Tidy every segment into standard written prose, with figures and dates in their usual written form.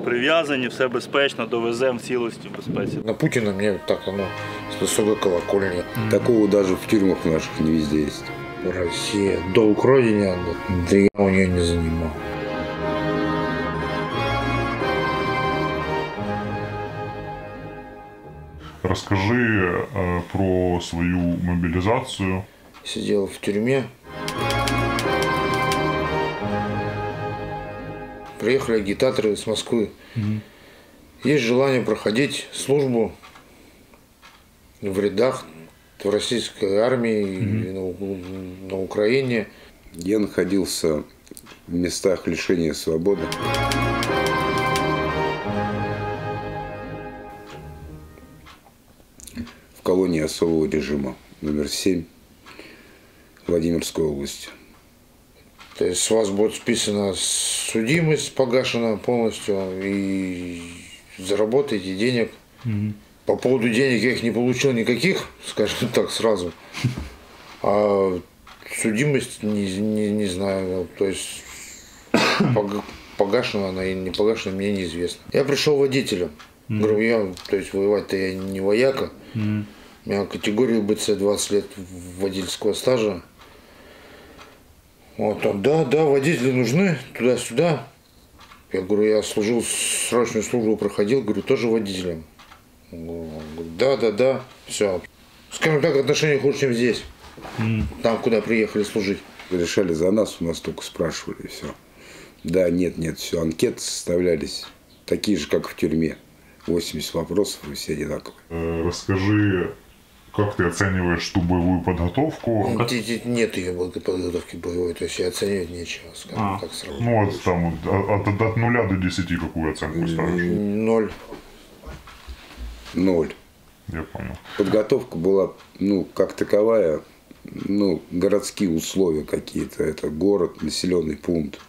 Прив'язані, все безпечно, довеземо в цілості, в безпеці. На Путина мне так оно с высокой колокольни. Такого даже в тюрьмах наших не везде есть. Россия долг родине, да я у нее не занимал. Расскажи про свою мобилизацию. Сидел в тюрьме. Приехали агитаторы с Москвы. Есть желание проходить службу в рядах в российской армии и на Украине. Я находился в местах лишения свободы. В колонии особого режима номер 7 Владимирской области. То есть с вас будет списана судимость, погашена полностью, и заработаете денег. По поводу денег я их не получил никаких, скажем так, сразу. А судимость не знаю, то есть погашена она или не погашена, мне неизвестно. Я пришел водителем. Говорю, то есть воевать-то я не вояка. У меня категория БЦ 20 лет водительского стажа. Вот он, да, водители нужны, туда-сюда. Я говорю, я служил, срочную службу проходил, говорю, тоже водителем. Он говорит, да, все. Скажем так, отношения хуже, чем здесь. Там, куда приехали служить. Решали за нас, у нас только спрашивали, и все. Да, нет, все, анкеты составлялись такие же, как в тюрьме. 80 вопросов, и все одинаковые. Расскажи, как ты оцениваешь ту боевую подготовку? Нет ее подготовки боевой, то есть и оценивать нечего, скажем так, сразу. Ну, вот там от 0 до 10 какую оценку ставишь? 0. 0. Я понял. Подготовка была, как таковая, городские условия какие-то. Это город, населенный пункт.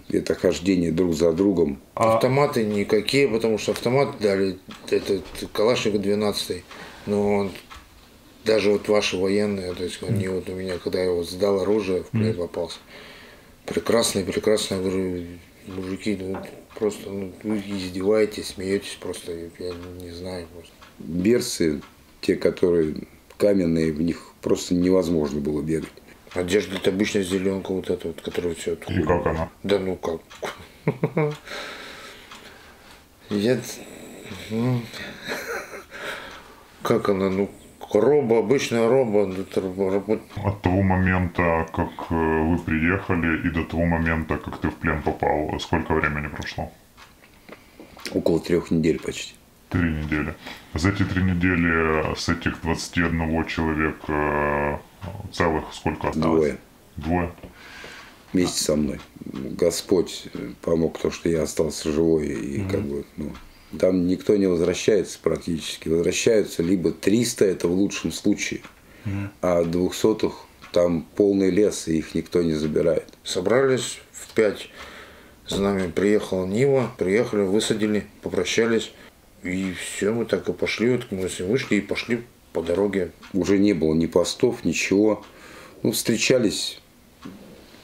Это хождение друг за другом. Автоматы никакие, потому что автомат дали, это Калашников 12, но он, даже вот ваши военные, то есть они вот у меня, когда я вот сдал оружие, в плен попался. Прекрасные, я говорю, мужики, просто вы издеваетесь, смеетесь просто, я не знаю просто. Берцы, те, которые каменные, в них просто невозможно было бегать. Одежда это обычная зеленка, вот эта вот, которая все. И как она? Да как? Как она? Роба, обычная роба. От того момента, как вы приехали, и до того момента, как ты в плен попал, сколько времени прошло? Около 3 недель почти. 3 недели. За эти 3 недели с этих 21 человека целых сколько осталось? Двое. Вместе со мной. Господь помог, то, что я остался живой. И там никто не возвращается практически. Возвращаются либо 300, это в лучшем случае. А 200-х там полный лес, и их никто не забирает. Собрались в 5. За нами приехала Нива. Приехали, высадили, попрощались. И все, мы так и пошли. Вот мы вышли и пошли по дороге. Уже не было ни постов, ничего. Встречались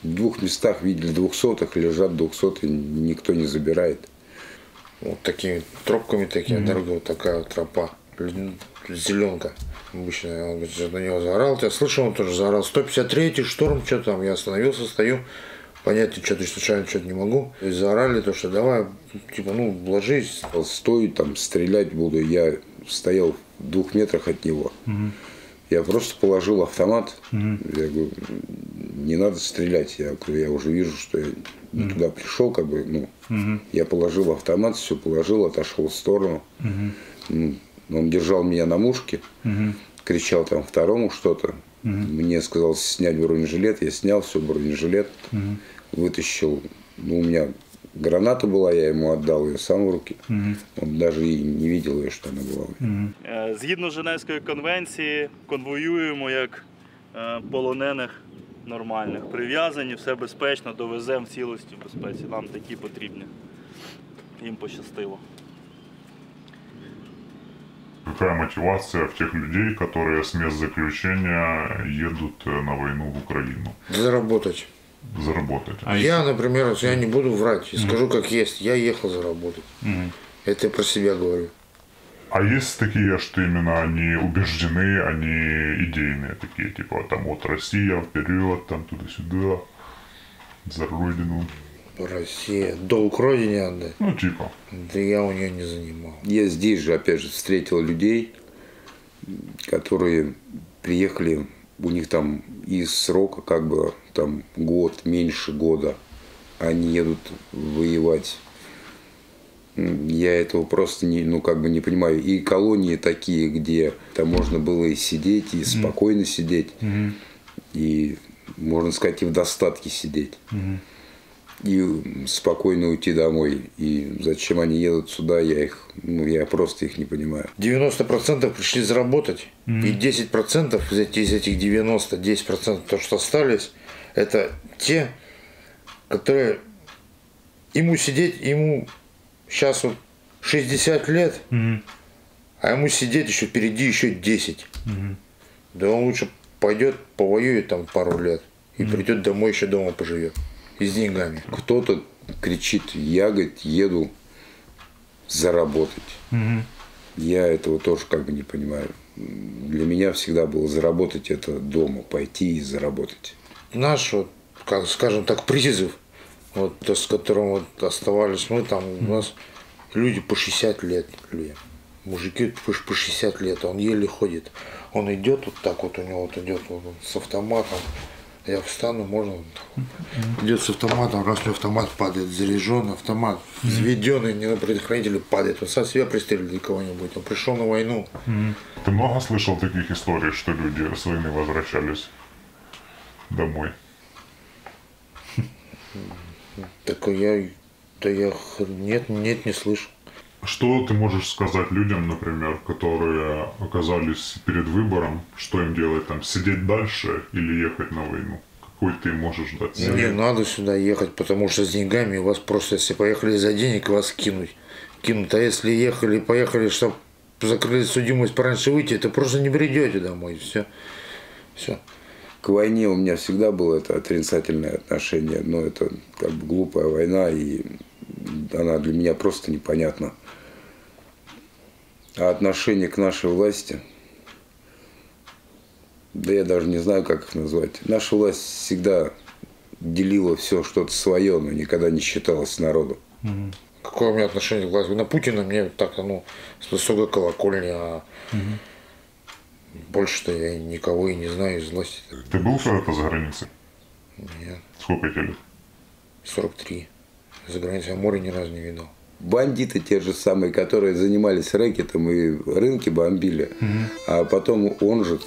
в 2 местах, видели 200-х, лежат 200-е, никто не забирает. Вот такими тропками, дорога, вот такая вот тропа. Зеленка. Обычно я на него заорал. Я слышал, он тоже заорал. 153-й шторм, что там. Я остановился, стою. Понять, что-то случайно что-то не могу. То есть заорали, то что давай, ложись. Стою, там, стрелять буду. Я стоял в 2 метрах от него. Я просто положил автомат. Я говорю, не надо стрелять. Я говорю, я уже вижу, что я не туда пришел, Я положил автомат, все положил, отошел в сторону. Он держал меня на мушке, кричал там второму что-то. Мне сказал снять бронежилет, я снял все, бронежилет, вытащил. У меня граната была, я ему отдал ее сам в руки. Он даже и не видел ее, что она была. Згідно Женевської конвенції, конвоюємо як полонених нормальних. Прив'язані, все безпечно, довеземо в цілості, в безпеці. Нам такі потрібні. Їм пощастило. Какая мотивация в тех людей, которые с мест заключения едут на войну в Украину? Заработать. заработать. Я, например, я не буду врать, скажу как есть, я ехал заработать. Это я про себя говорю. А есть такие, что именно они убеждены, они идейные такие, типа там вот Россия вперед, там туда-сюда, за родину. Россия, долг родине отдать? Ну типа. Да я у нее не занимал. Я здесь же, опять же, встретил людей, которые приехали, у них там из срока как бы там год, меньше года, они едут воевать. Я этого просто не, ну, как бы не понимаю. И колонии такие, где там можно было и сидеть, и спокойно сидеть, и, можно сказать, и в достатке сидеть. И спокойно уйти домой. И зачем они едут сюда, я просто их не понимаю. 90% пришли заработать, и 10% из этих 90, 10% то, что остались, это те, которые ему сидеть, ему сейчас вот 60 лет, а ему сидеть еще впереди еще 10. Да он лучше пойдет, повоюет там пару лет и придет домой, еще дома поживет. И с деньгами. Кто-то кричит, я, говорит, еду заработать. Я этого тоже как бы не понимаю. Для меня всегда было заработать это дома, пойти и заработать. Наш, вот, как, скажем так, призыв, вот, с которым вот оставались мы, там у нас люди по 60 лет, мужики по 60 лет, он еле ходит. Он идет вот так вот, у него вот идет вот, с автоматом. Я встану, можно вот так вот. Идет с автоматом, раз у него автомат падает, заряженный автомат, взведенный, не на предохранителе падает. Он сам себя пристрелит или кого-нибудь. Он пришел на войну. Ты много слышал таких историй, что люди с войны возвращались домой? Так я нет, не слышу. Что ты можешь сказать людям, например, которые оказались перед выбором, что им делать, там, сидеть дальше или ехать на войну? Какой ты можешь дать совет? Не надо сюда ехать, потому что с деньгами вас просто, если поехали за денег, вас кинут. А если поехали, чтобы закрыли судимость пораньше выйти, то просто не придете домой, все. К войне у меня всегда было это отрицательное отношение, но это как бы глупая война, и она для меня просто непонятна. А отношение к нашей власти, да я даже не знаю, как их назвать. Наша власть всегда делила все что-то свое, но никогда не считалась с народом. Какое у меня отношение к власти? На Путина мне так, с высокой колокольни, а больше-то я никого и не знаю из власти. Ты был когда-то за границей? Нет, Сколько тебе лет? 43. За границей я море ни разу не видал. Бандиты те же самые, которые занимались рэкетом и рынки бомбили, а потом он же,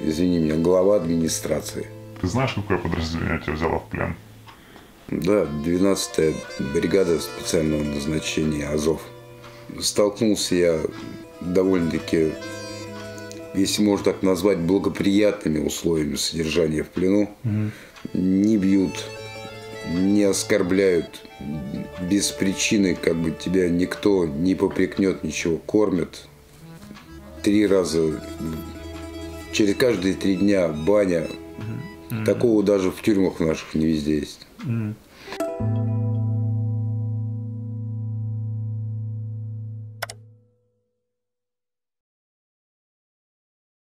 извини меня, глава администрации. Ты знаешь, какое подразделение тебя взяло в плен? Да, 12-я бригада специального назначения «Азов». Столкнулся я довольно-таки, если можно так назвать, благоприятными условиями содержания в плену. Не бьют, не оскорбляют, без причины как бы тебя никто не попрекнет, ничего. Кормят 3 раза, через каждые 3 дня баня. Такого даже в тюрьмах наших не везде есть.